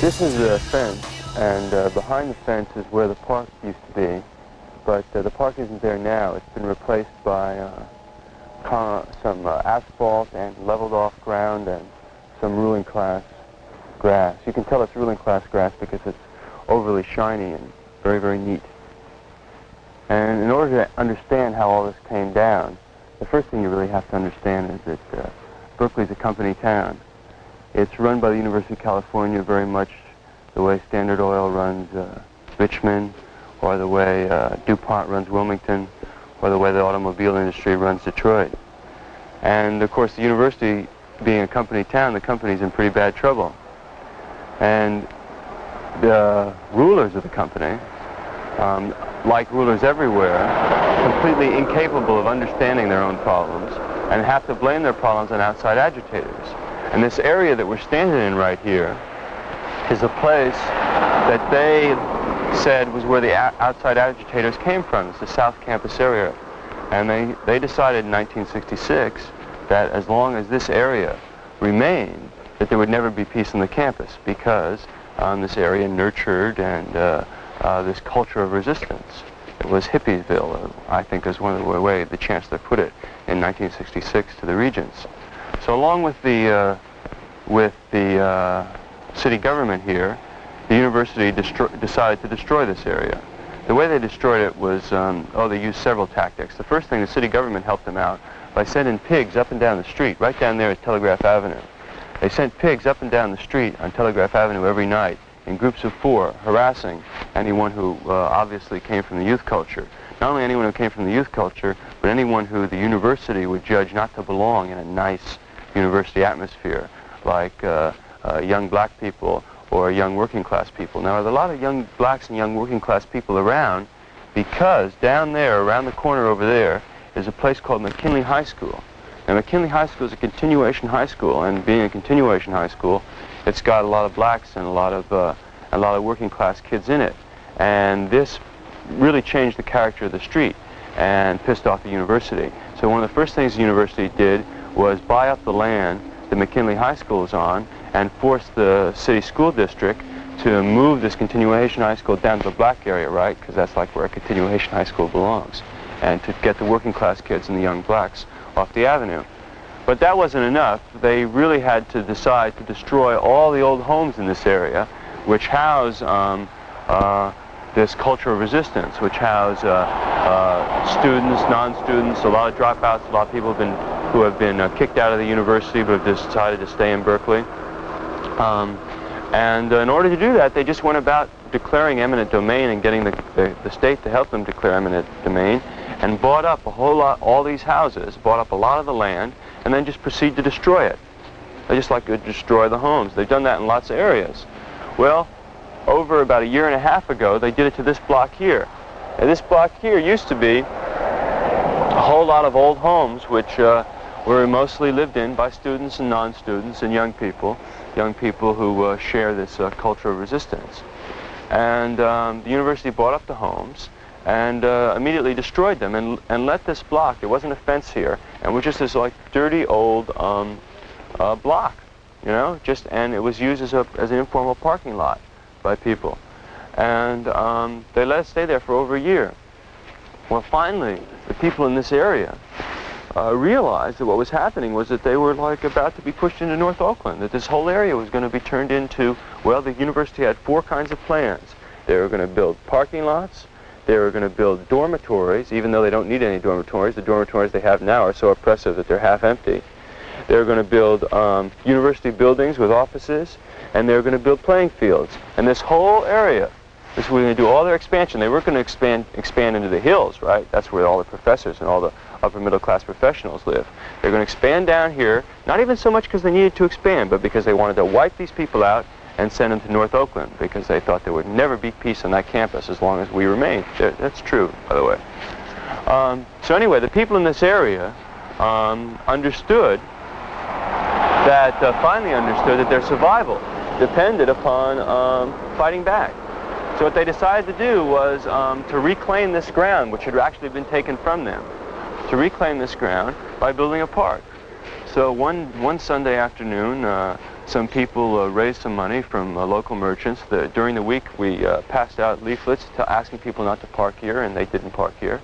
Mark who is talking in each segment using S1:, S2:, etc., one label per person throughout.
S1: This is a fence, and behind the fence is where the park used to be, but the park isn't there now. It's been replaced by some asphalt and leveled off ground and some ruling class grass. You can tell it's ruling class grass because it's overly shiny and very, very neat. And in order to understand how all this came down, the first thing you really have to understand is that Berkeley's a company town. It's run by the University of California very much the way Standard Oil runs Richmond, or the way DuPont runs Wilmington, or the way the automobile industry runs Detroit. And of course, the university being a company town, the company's in pretty bad trouble. And the rulers of the company, like rulers everywhere, completely incapable of understanding their own problems and have to blame their problems on outside agitators. And this area that we're standing in right here is a place that they said was where the outside agitators came from. It's the South Campus area. And they decided in 1966 that as long as this area remained, that there would never be peace on the campus, because this area nurtured and this culture of resistance. It was Hippiesville, I think is one of the way the chancellor put it in 1966 to the Regents. So along with the city government here, the university decided to destroy this area. The way they destroyed it was, they used several tactics. The first thing, the city government helped them out by sending pigs up and down the street. Right down there is Telegraph Avenue. They sent pigs up and down the street on Telegraph Avenue every night in groups of 4, harassing anyone who obviously came from the youth culture. Not only anyone who came from the youth culture, but anyone who the university would judge not to belong in a nice university atmosphere, like young black people or young working class people. Now, there are a lot of young blacks and young working class people around, because down there, around the corner over there, is a place called McKinley High School. Now, McKinley High School is a continuation high school, and being a continuation high school, it's got a lot of blacks and a lot of working class kids in it. And this really changed the character of the street and pissed off the university. So one of the first things the university did was buy up the land that McKinley High School is on and force the city school district to move this continuation high school down to the black area, right? Because that's like where a continuation high school belongs. And to get the working class kids and the young blacks off the avenue. But that wasn't enough. They really had to decide to destroy all the old homes in this area, which house this culture of resistance, which house students, non-students, a lot of dropouts, a lot of people who have been kicked out of the university but have decided to stay in Berkeley. And in order to do that, they just went about declaring eminent domain and getting the state to help them declare eminent domain, and bought up a whole lot, all these houses, bought up a lot of the land, and then just proceed to destroy it. They just like to destroy the homes. They've done that in lots of areas. Well, over about 1.5 years ago, they did it to this block here. And this block here used to be a whole lot of old homes which were mostly lived in by students and non-students and young people who share this culture of resistance. And the university bought up the homes and immediately destroyed them and let this block, there wasn't a fence here, and was just this like dirty old block, you know, and it was used as an informal parking lot by people. And they let it stay there for over 1 year. Well, finally, the people in this area realized that what was happening was that they were like about to be pushed into North Oakland, that this whole area was going to be turned into, well, the university had 4 kinds of plans. They were going to build parking lots, they were going to build dormitories, even though they don't need any dormitories. The dormitories they have now are so oppressive that they're half empty. They were going to build university buildings with offices, and they were going to build playing fields. And this whole area, this was going to do all their expansion. They weren't going to expand into the hills, right? That's where all the professors and all the upper middle class professionals live. They're going to expand down here, not even so much because they needed to expand, but because they wanted to wipe these people out and send them to North Oakland, because they thought there would never be peace on that campus as long as we remained. That's true, by the way. So anyway, the people in this area understood that, finally understood that their survival depended upon fighting back. So what they decided to do was to reclaim this ground, which had actually been taken from them, to reclaim this ground by building a park. So one Sunday afternoon, some people raised some money from local merchants. During the week, we passed out leaflets asking people not to park here, and they didn't park here.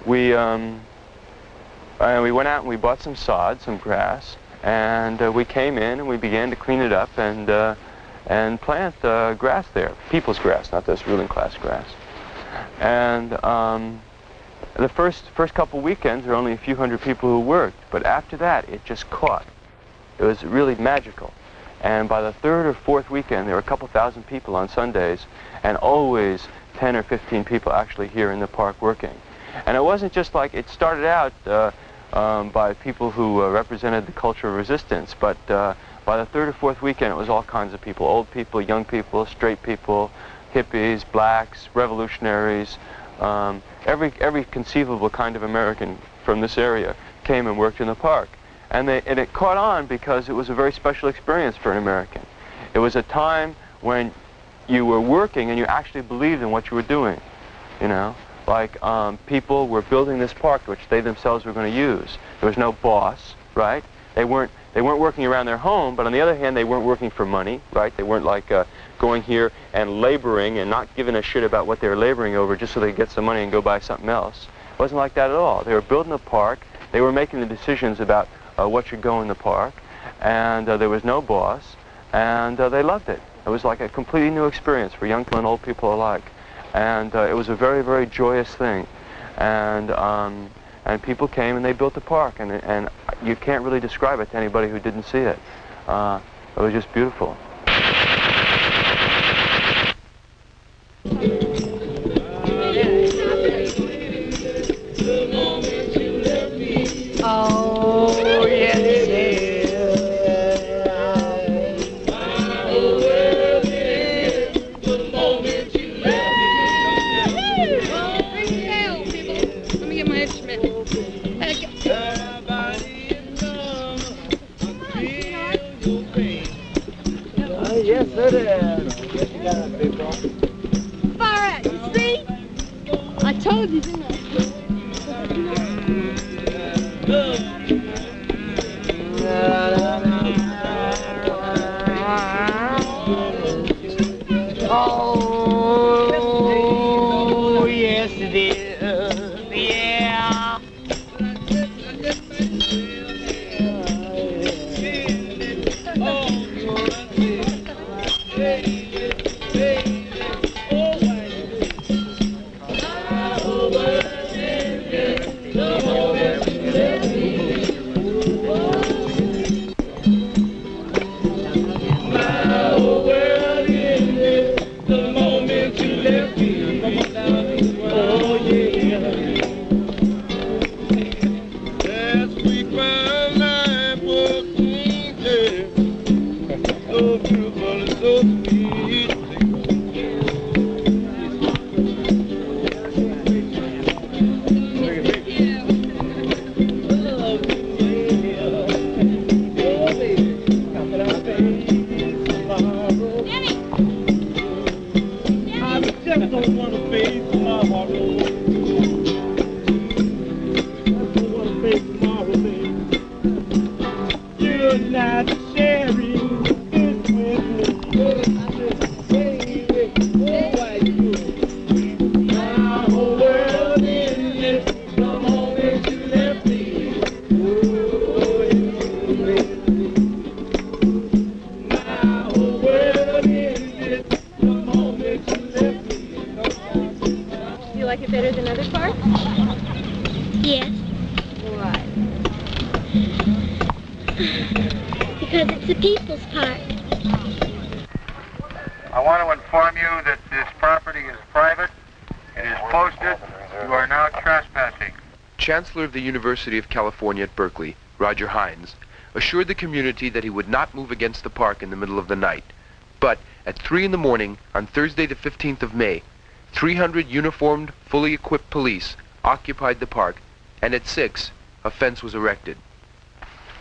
S1: We went out and we bought some sod, some grass, and we came in and we began to clean it up and plant grass there, people's grass, not this ruling class grass. And the first couple weekends, there were only a few hundred people who worked, but after that, it just caught. It was really magical. And by the third or fourth weekend, there were a couple thousand people on Sundays, and always 10 or 15 people actually here in the park working. And it wasn't just like, it started out by people who represented the culture of resistance, but by the third or fourth weekend, it was all kinds of people, old people, young people, straight people, hippies, blacks, revolutionaries, every conceivable kind of American from this area came and worked in the park. And it caught on because it was a very special experience for an American. It was a time when you were working and you actually believed in what you were doing, you know? Like people were building this park which they themselves were going to use. There was no boss, right? They weren't working around their home, but on the other hand, they weren't working for money, right? They weren't like going here and laboring and not giving a shit about what they were laboring over just so they could get some money and go buy something else. It wasn't like that at all. They were building a park. They were making the decisions about what should go in the park, and there was no boss, and they loved it. It was like a completely new experience for young people and old people alike, and it was a very, very joyous thing. And people came and they built the park, and you can't really describe it to anybody who didn't see it. It was just beautiful.
S2: Oh, yes, it is. The moment you left me. Bring the tail, people. Let me get my instrument.
S3: Yes, it is. Yes, you got it, people.
S2: Fire at you, see? I told you, didn't I?
S3: Oh, yes it is, yeah.
S4: Because it's the people's park.
S5: I want to inform you that this property is private. It is posted. You are now trespassing.
S6: Chancellor of the University of California at Berkeley, Roger Hines, assured the community that he would not move against the park in the middle of the night. But at 3 in the morning on Thursday the 15th of May, 300 uniformed, fully equipped police occupied the park, and at 6, a fence was erected.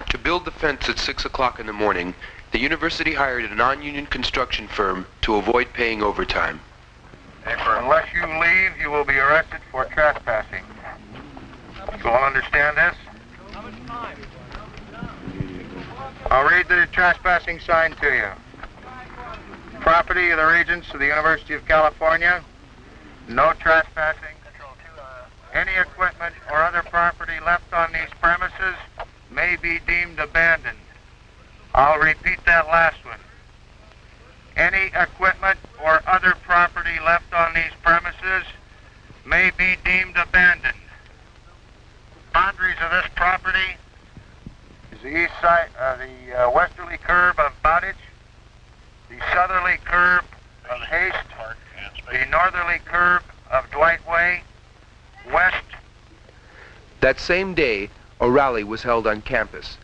S6: To build the fence at 6 o'clock in the morning, the university hired a non-union construction firm to avoid paying overtime.
S5: Unless you leave, you will be arrested for trespassing. You all understand this? I'll read the trespassing sign to you. Property of the Regents of the University of California. No trespassing. Any equipment or other property left on these premises may be deemed abandoned. I'll repeat that last one. Any equipment or other property left on these premises may be deemed abandoned. Boundaries of this property is the east side, the westerly curve of Bowditch, the southerly curve of Haste, the northerly curve of Dwight Way, west.
S6: That same day, a rally was held on campus.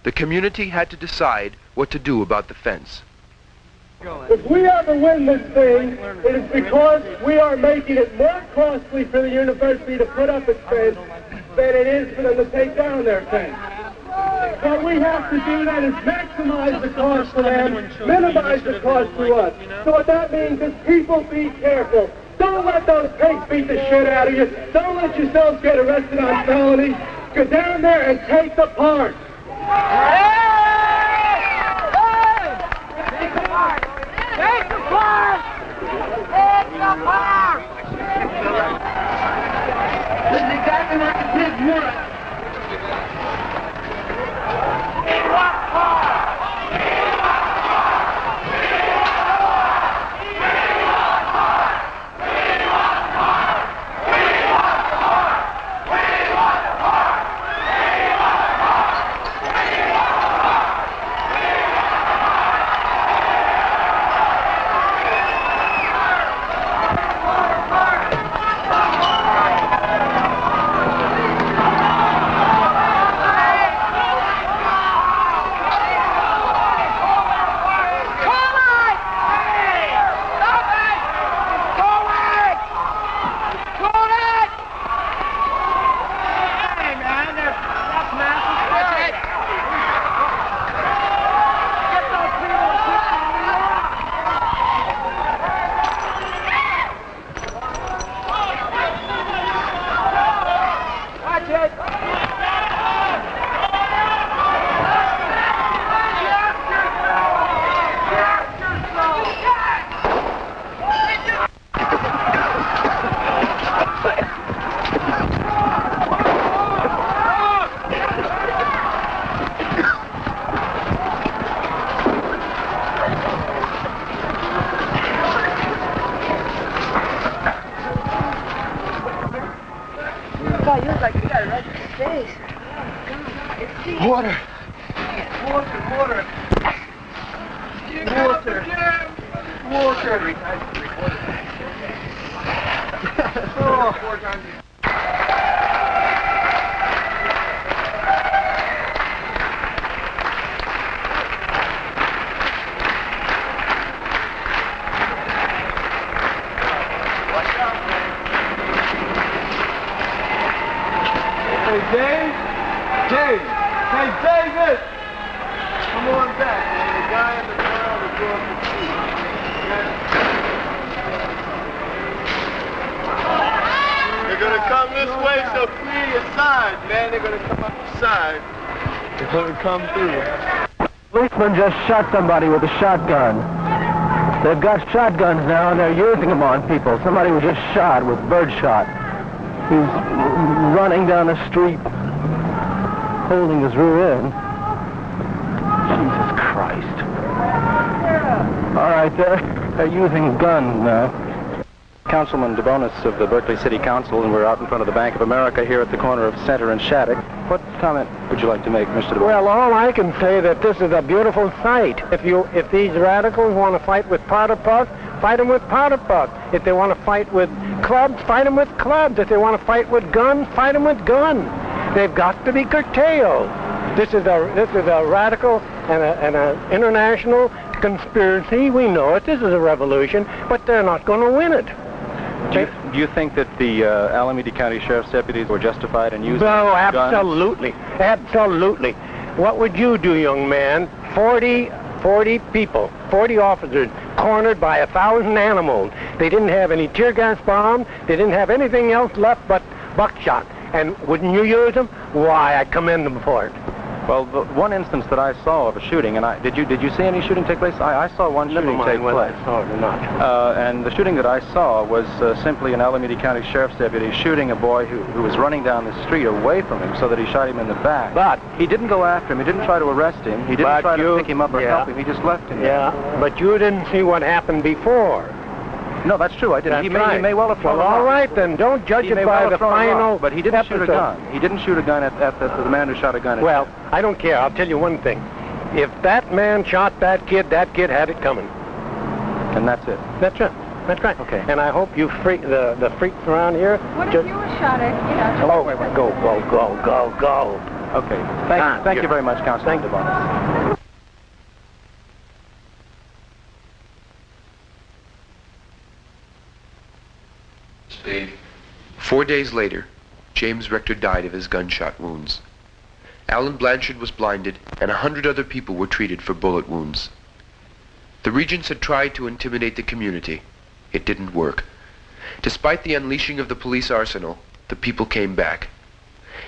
S6: The community had to decide what to do about the fence.
S7: If we ever win this thing, it is because we are making it more costly for the university to put up its fence than it is for them to take down their fence. What we have to do then is maximize the cost for them, minimize the cost to us. So what that means is people be careful. Don't let those pigs beat the shit out of you. Don't let yourselves get arrested on felonies. Go down there and take the park.
S3: Take the park! Take the park! Take the park! This is exactly what the kids want. What park?
S7: Water. Hey, David! Come on back, man. The guy in the crowd is going to see. They're going to come this way, so free your side, man. They're going to come up the side. They're going to come through.
S8: Policeman just shot somebody with a shotgun. They've got shotguns now, and they're using them on people. Somebody was just shot with birdshot. He's running down the street, holding his rear end. Jesus Christ. All right, they're using guns now.
S9: Councilman DeBonis of the Berkeley City Council, and we're out in front of the Bank of America here at the corner of Center and Shattuck. What comment would you like to make, Mr. DeBonis?
S7: Well, all I can say that this is a beautiful sight. If these radicals want to fight with powder puff, fight them with powder puff. If they want to fight with clubs, fight them with clubs. If they want to fight with guns, fight them with guns. They've got to be curtailed. This is a radical and an international conspiracy. We know it. This is a revolution, but they're not going to win it.
S9: Do you think that the Alameda County Sheriff's deputies were justified in using
S7: No,
S9: guns?
S7: absolutely. Absolutely. What would you do, young man? 40 people, 40 officers, cornered by 1,000 animals. They didn't have any tear gas bombs. They didn't have anything else left but buckshot. And wouldn't you use them? Why, I commend them for it.
S9: Well, the one instance that I saw of a shooting, and did you see any shooting take place? I saw one shooting take place.
S8: or not.
S9: And the shooting that I saw was simply an Alameda County Sheriff's deputy shooting a boy who was running down the street away from him, so that he shot him in the back.
S8: But
S9: he didn't go after him. He didn't try to arrest him. He didn't try to pick him up or help him. He just left him.
S8: Yeah, but you didn't see what happened before.
S9: No, that's true. I didn't. He may well have thrown
S8: Well,
S9: a
S8: all
S9: rock.
S8: right, then. Don't judge it by the final.
S9: But he didn't shoot a gun. He didn't shoot a gun at the man who shot a gun at him.
S8: Well, I don't care. I'll tell you one thing. If that man shot that kid had it coming.
S9: And that's it.
S8: That's right. That's right.
S9: Okay.
S8: And I hope you the freaks around here.
S2: What if you were shot at, you know?
S8: Go.
S9: Okay. Thank you very much, Councilman DeBonis.
S6: Steve. 4 days later, James Rector died of his gunshot wounds. Alan Blanchard was blinded, and 100 other people were treated for bullet wounds. The Regents had tried to intimidate the community. It didn't work. Despite the unleashing of the police arsenal, the people came back,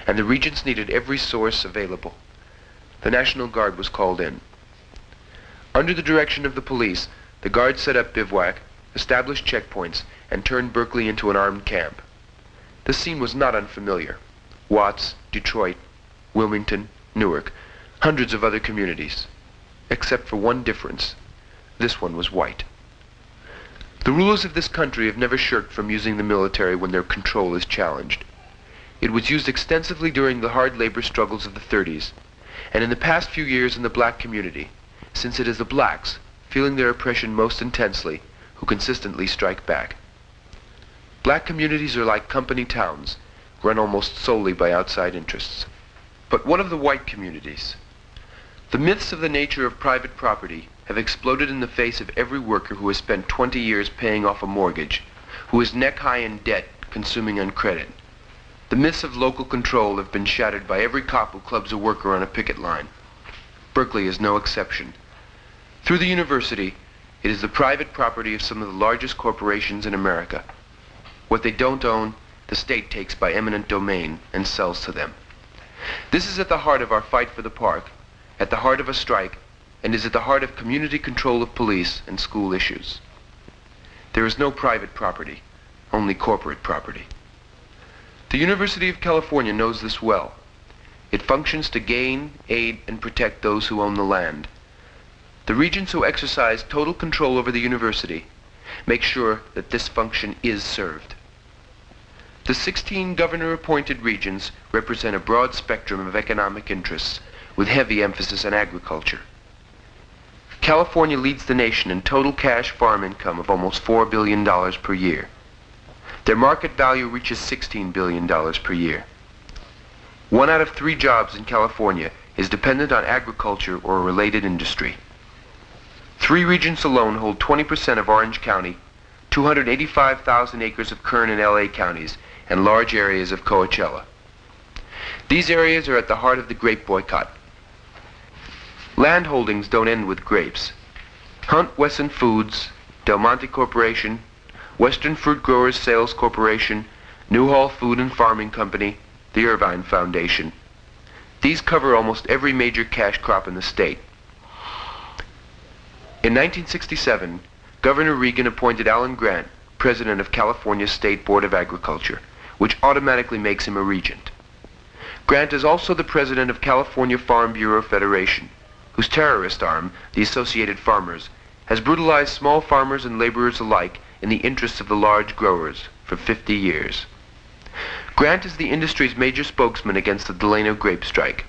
S6: and the Regents needed every source available. The National Guard was called in. Under the direction of the police, the Guard set up bivouac, established checkpoints, and turned Berkeley into an armed camp. The scene was not unfamiliar. Watts, Detroit, Wilmington, Newark, hundreds of other communities. Except for one difference. This one was white. The rulers of this country have never shirked from using the military when their control is challenged. It was used extensively during the hard labor struggles of the 30s, and in the past few years in the black community, since it is the blacks, feeling their oppression most intensely, who consistently strike back. Black communities are like company towns, run almost solely by outside interests. But what of the white communities? The myths of the nature of private property have exploded in the face of every worker who has spent 20 years paying off a mortgage, who is neck-high in debt, consuming on credit. The myths of local control have been shattered by every cop who clubs a worker on a picket line. Berkeley is no exception. Through the university, it is the private property of some of the largest corporations in America. What they don't own, the state takes by eminent domain and sells to them. This is at the heart of our fight for the park, at the heart of a strike, and is at the heart of community control of police and school issues. There is no private property, only corporate property. The University of California knows this well. It functions to gain, aid, and protect those who own the land. The regents who exercise total control over the university make sure that this function is served. The 16 governor-appointed regions represent a broad spectrum of economic interests, with heavy emphasis on agriculture. California leads the nation in total cash farm income of almost $4 billion per year. Their market value reaches $16 billion per year. 1 out of 3 jobs in California is dependent on agriculture or a related industry. 3 regions alone hold 20% of Orange County, 285,000 acres of Kern and LA counties, and large areas of Coachella. These areas are at the heart of the grape boycott. Land holdings don't end with grapes. Hunt Wesson Foods, Del Monte Corporation, Western Fruit Growers Sales Corporation, Newhall Food and Farming Company, the Irvine Foundation. These cover almost every major cash crop in the state. In 1967, Governor Reagan appointed Alan Grant president of California's State Board of Agriculture, which automatically makes him a regent. Grant is also the president of California Farm Bureau Federation, whose terrorist arm, the Associated Farmers, has brutalized small farmers and laborers alike in the interests of the large growers for 50 years. Grant is the industry's major spokesman against the Delano grape strike.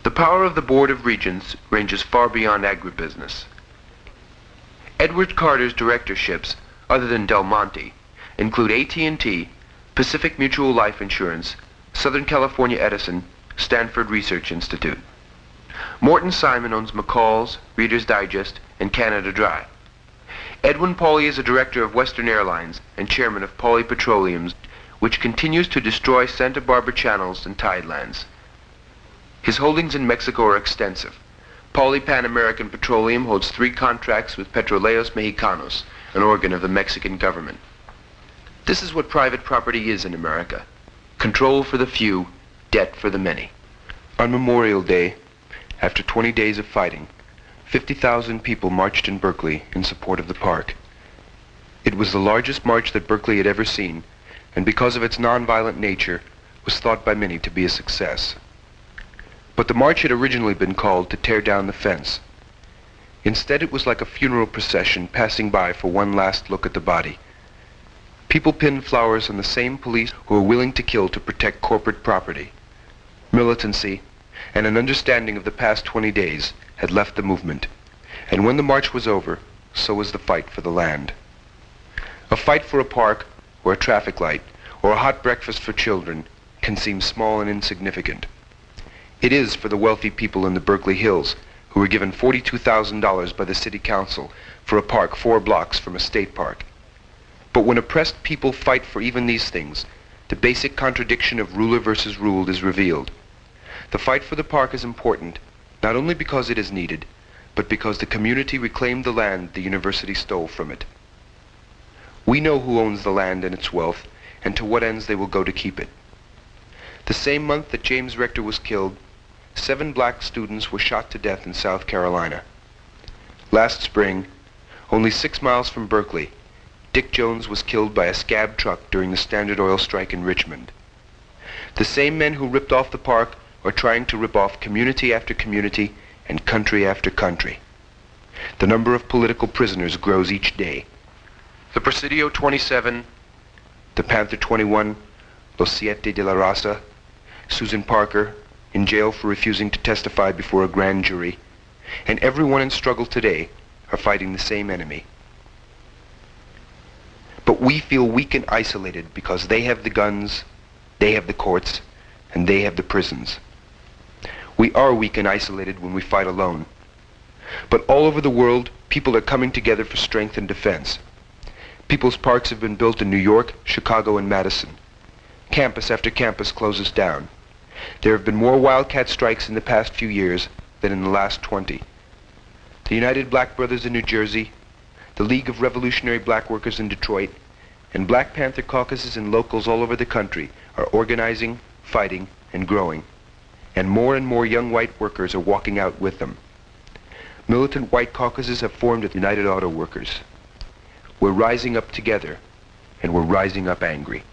S6: The power of the Board of Regents ranges far beyond agribusiness. Edward Carter's directorships, other than Del Monte, include AT&T, Pacific Mutual Life Insurance, Southern California Edison, Stanford Research Institute. Morton Simon owns McCall's, Reader's Digest, and Canada Dry. Edwin Pauly is a director of Western Airlines and chairman of Pauly Petroleum, which continues to destroy Santa Barbara channels and tidelands. His holdings in Mexico are extensive. Pauly Pan American Petroleum holds 3 contracts with Petróleos Mexicanos, an organ of the Mexican government. This is what private property is in America. Control for the few, debt for the many. On Memorial Day, after 20 days of fighting, 50,000 people marched in Berkeley in support of the park. It was the largest march that Berkeley had ever seen, and because of its nonviolent nature, was thought by many to be a success. But the march had originally been called to tear down the fence. Instead, it was like a funeral procession passing by for one last look at the body. People pinned flowers on the same police who were willing to kill to protect corporate property. Militancy and an understanding of the past 20 days had left the movement, and when the march was over, so was the fight for the land. A fight for a park, or a traffic light, or a hot breakfast for children can seem small and insignificant. It is for the wealthy people in the Berkeley Hills who were given $42,000 by the city council for a park 4 blocks from a state park. But when oppressed people fight for even these things, the basic contradiction of ruler versus ruled is revealed. The fight for the park is important, not only because it is needed, but because the community reclaimed the land the university stole from it. We know who owns the land and its wealth, and to what ends they will go to keep it. The same month that James Rector was killed, 7 black students were shot to death in South Carolina. Last spring, only 6 miles from Berkeley, Dick Jones was killed by a scab truck during the Standard Oil strike in Richmond. The same men who ripped off the park are trying to rip off community after community and country after country. The number of political prisoners grows each day. The Presidio 27, the Panther 21, Los Siete de la Raza, Susan Parker, in jail for refusing to testify before a grand jury, and everyone in struggle today are fighting the same enemy. But we feel weak and isolated because they have the guns, they have the courts, and they have the prisons. We are weak and isolated when we fight alone. But all over the world, people are coming together for strength and defense. People's parks have been built in New York, Chicago, and Madison. Campus after campus closes down. There have been more wildcat strikes in the past few years than in the last 20. The United Black Brothers in New Jersey, the League of Revolutionary Black Workers in Detroit, and Black Panther caucuses in locals all over the country are organizing, fighting, and growing. And more young white workers are walking out with them. Militant white caucuses have formed at United Auto Workers. We're rising up together, and we're rising up angry.